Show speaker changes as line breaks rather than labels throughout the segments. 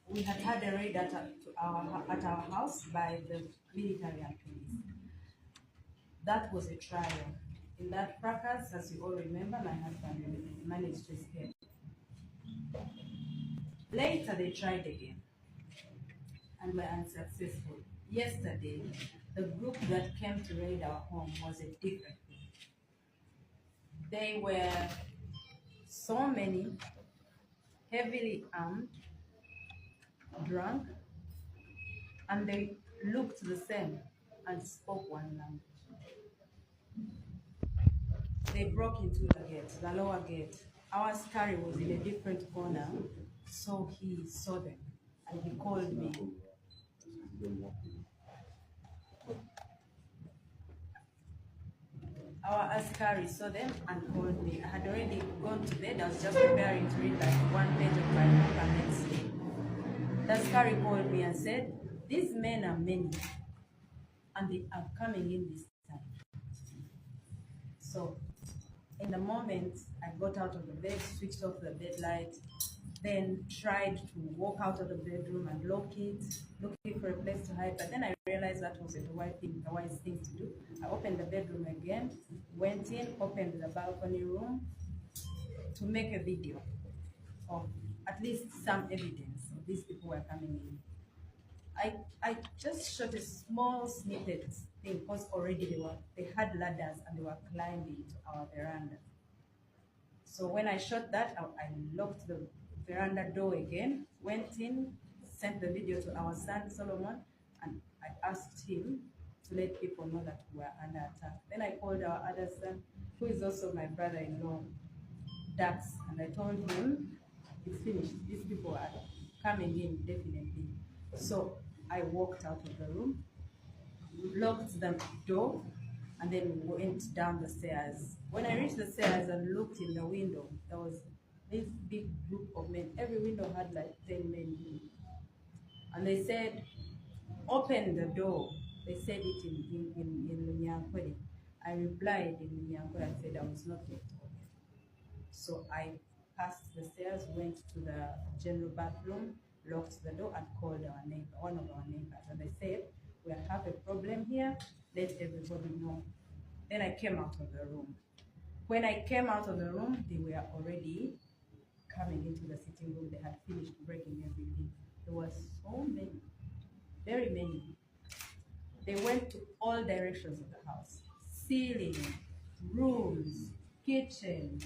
we had had a raid at our house by the military and police. That was a trial. In that fracas, as you all remember, my husband managed to escape. Later, they tried again and were unsuccessful. Yesterday, the group that came to raid our home was a different group. They were so many, heavily armed, drunk, and they looked the same and spoke one language. They broke into the gate, the lower gate. Our scary was in a different corner, so he saw them and he called me. Our askari saw them and called me. I had already gone to bed. I was just preparing to read like one page of my book and then sleep. The askari called me and said, "These men are many and they are coming in this time." So in the moment, I got out of the bed, switched off the bed light, then tried to walk out of the bedroom and lock it, looking for a place to hide. But then I realized that wasn't the wise thing to do. I opened the bedroom again, went in, opened the balcony room to make a video of at least some evidence of these people were coming in. I just shot a small snippet thing because already they had ladders and they were climbing to our veranda. So when I shot that, I locked the veranda door again, went in, sent the video to our son Solomon, and I asked him to let people know that we were under attack. Then I called our other son, who is also my brother-in-law, Dax, and I told him, "It's finished. These people are coming in, definitely." So I walked out of the room, locked the door, and then went down the stairs. When I reached the stairs and looked in the window, there was this big group of men. Every window had like 10 men in it. And they said, "Open the door." They said it in Lunyankore. I replied in Lunyankore and said I was not yet open. So I passed the stairs, went to the general bathroom, locked the door, and called our neighbor, one of our neighbors. And I said, "We have a problem here, let everybody know." Then I came out of the room. When I came out of the room, they were already coming into the sitting room. They had finished breaking everything. There were so many, very many. They went to all directions of the house. Ceiling, rooms, kitchen,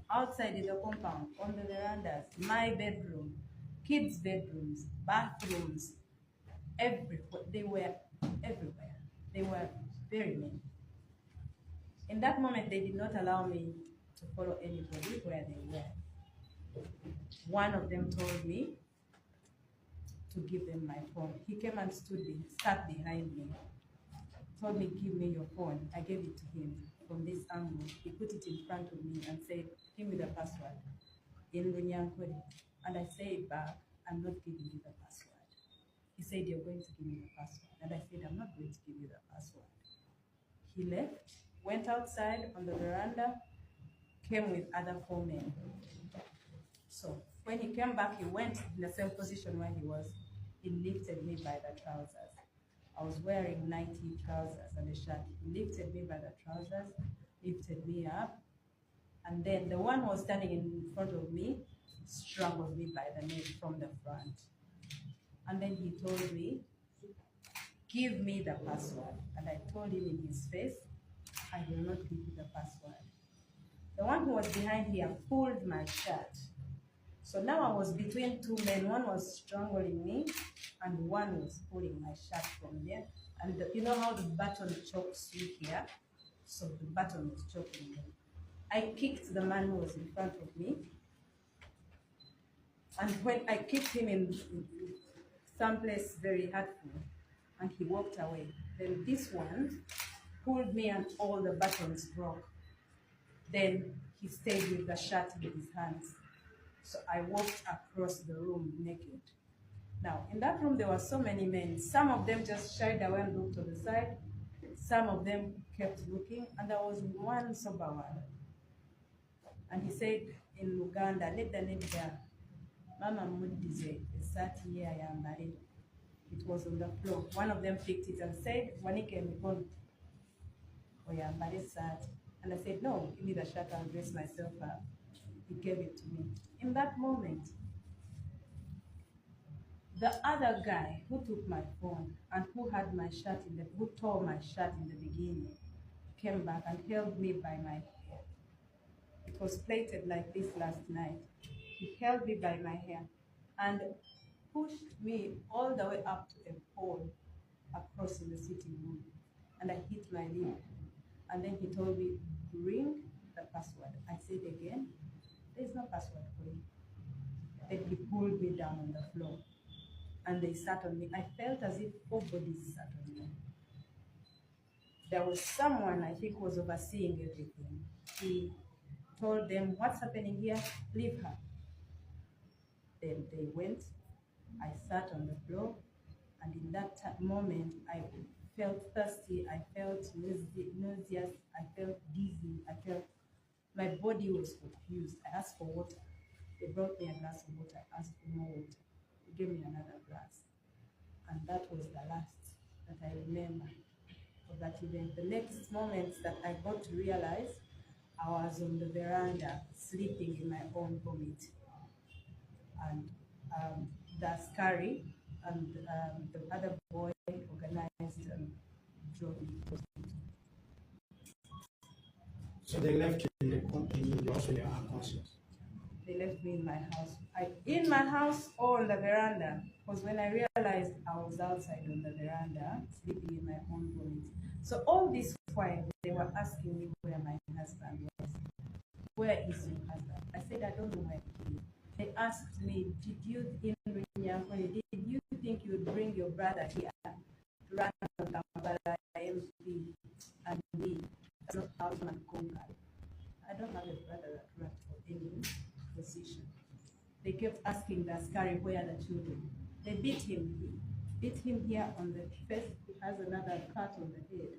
outside in the compound, on the verandas, my bedroom, kids' bedrooms, bathrooms, everywhere. They were everywhere. They were very many. In that moment, they did not allow me to follow anybody where they were. One of them told me to give them my phone. He came and sat behind me, told me, "Give me your phone." I gave it to him from this angle. He put it in front of me and said, "Give me the password," in Lunyankore. And I said back, "I'm not giving you the password." He said, "You're going to give me the password." And I said, "I'm not going to give you the password." He left, went outside on the veranda, came with other 4 men. So when he came back, he went in the same position where he was. He lifted me by the trousers. I was wearing 90 trousers and a shirt. He lifted me by the trousers, lifted me up, and then the one who was standing in front of me strangled me by the neck from the front. And then he told me, "Give me the password." And I told him in his face, "I will not give you the password." The one who was behind here pulled my shirt. So now I was between 2 men. One was strangling me, and one was pulling my shirt from there. And you know how the button chokes you here? So the button was choking me. I kicked the man who was in front of me. And when I kicked him in someplace very hurtful, and he walked away, then this one pulled me and all the buttons broke. Then he stayed with the shirt in his hands. So I walked across the room naked. Now, in that room, there were so many men. Some of them just shied away and looked to the side. Some of them kept looking, and there was one sober one. And he said in Luganda, "Let the name there, Mama Mudize, Sat here, I am married. It was on the floor. One of them picked it and said, Wanike Mipon, Oyambare sat. And I said, no, give me the shirt, I'll dress myself up. He gave it to me. In that moment, the other guy who took my phone and who had my shirt who tore my shirt in the beginning, came back and held me by my hair. It was plaited like this last night. He held me by my hair and pushed me all the way up to a pole across in the sitting room. And I hit my lip. And then he told me, bring the password. I said again, there's no password for you. Then he pulled me down on the floor. And they sat on me. I felt as if 4 bodies sat on me. There was someone, I think, was overseeing everything. He told them, what's happening here? Leave her. Then they went. I sat on the floor. And in that moment, I felt thirsty. I felt nauseous. I felt dizzy. My body was confused. I asked for water. They brought me a glass of water. I asked for more water. They gave me another glass. And that was the last that I remember of that event. The next moment that I got to realize, I was on the veranda sleeping in my own vomit. And the askari and the other boy organized drove me.
So they left you in the company, you also were unconscious?
They left me in my house. In my house or on the veranda, because when I realized I was outside on the veranda, sleeping in my own vomit. So all this while, they were asking me where my husband was. Where is your husband? I said, I don't know where he is. They asked me, did you think you would bring your brother here to run on Kampala MP and me? That's not how man conquer. I don't have a brother that ran for any position. They kept asking the askari, where are the children? They beat him here on the face. He has another cut on the head.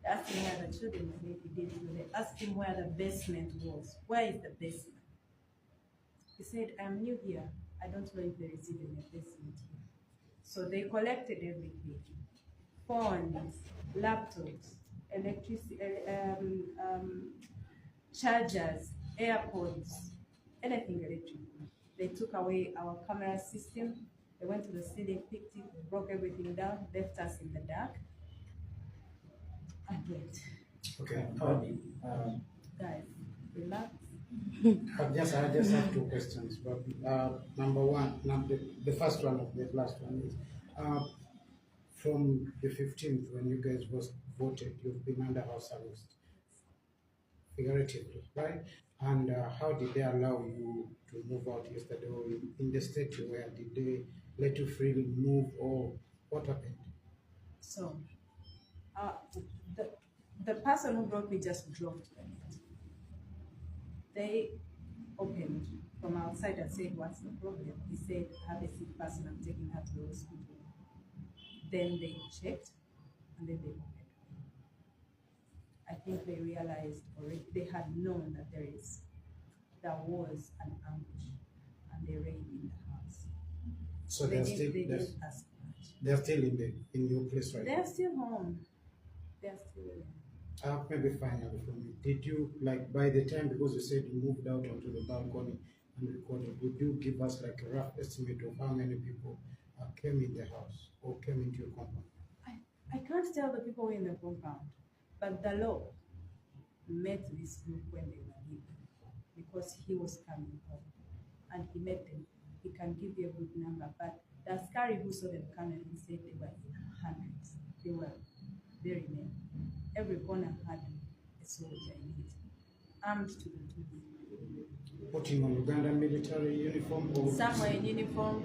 They asked him where the children were. He didn't know. They asked him where the basement was. Where is the basement? He said, I'm new here. I don't know if there is even a basement here. So they collected everything. Phones, laptops, electricity, chargers, AirPods, anything electric. They took away our camera system. They went to the ceiling, picked it, broke everything down, left us in the dark, and went.
Okay.
Guys, relax.
I just have 2 questions. But number one, the first one of the last one is from the 15th when you guys voted, you've been under house arrest, figuratively, right? And how did they allow you to move out yesterday, or in the state you were? Did they let you freely move, or what happened?
So, the person who brought me just dropped the net. They opened from outside and said, what's the problem? He said, I have a sick person, I'm taking her to the hospital. Then they checked, and then they opened. I think they realized already, they had known that there was an ambush, and they raided in the house.
So they're still in your place right now?
They're still home. They're still there.
Maybe finally for me, did you, like, by the time, because you said you moved out onto the balcony and recorded, would you give us like a rough estimate of how many people came in the house or came into your compound?
I can't tell the people in the compound, but the law met this group when they were leaving, because he was coming home and he met them. He can give you a good number, but the askari who saw them coming, he said they were in hundreds. They were very many. Every corner had a soldier in it, armed to the teeth.
Putting on Uganda military uniform? Or
some were in uniform,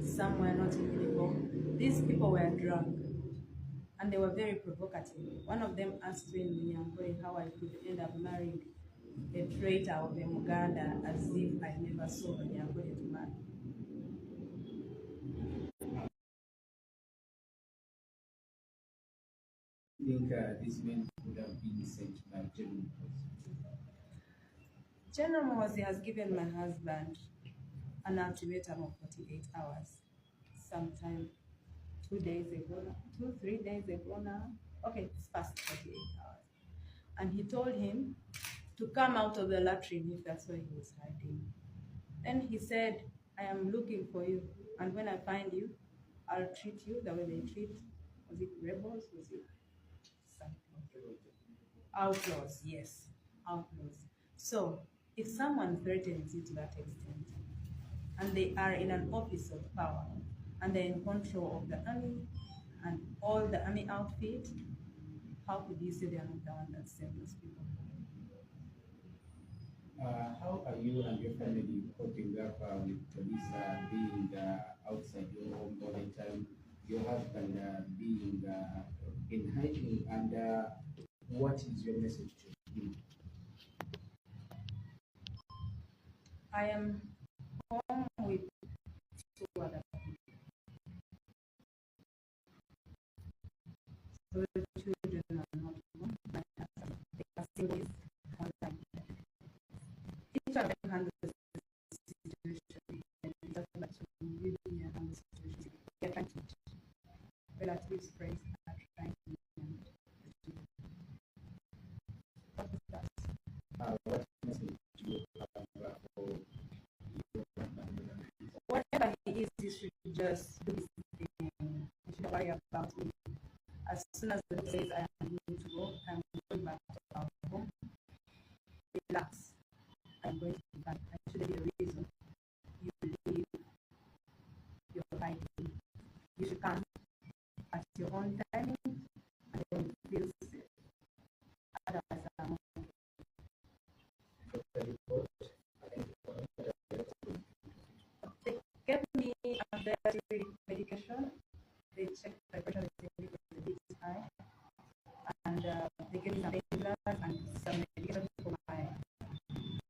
some were not in uniform. These people were drunk, and they were very provocative. One of them asked me in Munyankore how I could end up marrying a traitor of a Muganda, as if I never saw Munyankore to marry.
I think these men would have been sent by General
General Mozi has given my husband an ultimatum of 48 hours. sometime 2 days ago, 3 days ago now. Okay, it's past 48 hours. And he told him to come out of the latrine if that's where he was hiding. Then he said, I am looking for you, and when I find you, I'll treat you the way they treat, was it rebels? Was it something? Outlaws, yes, outlaws. So, if someone threatens you to that extent, and they are in an office of power, and they're in control of the army and all the army outfit, how could you say they're not the one that sent those people?
How are you and your family coping up with police being outside your home all the time, your husband being in hiding, and what is your message to him?
I am home with two other people. So the children are not home. My husband, they are still with one time. Each of them handles the situation, and each of them to really handle the situation. They are trying to relatives, friends are trying to manage the children. What is that?
What message do you have for
Whatever he is, he should just do his thing. He shouldn't worry about me. As soon as the doctor says I am going to go, I'm going back to our home. Relax. I'm going to be back. I should be the reason you leave your hiding. You should come at your own timing and then feel safe. Otherwise, I'm
the report?
They gave me anxiety medication. They checked my pressure, they said it was a bit high. And they gave me some painkillers and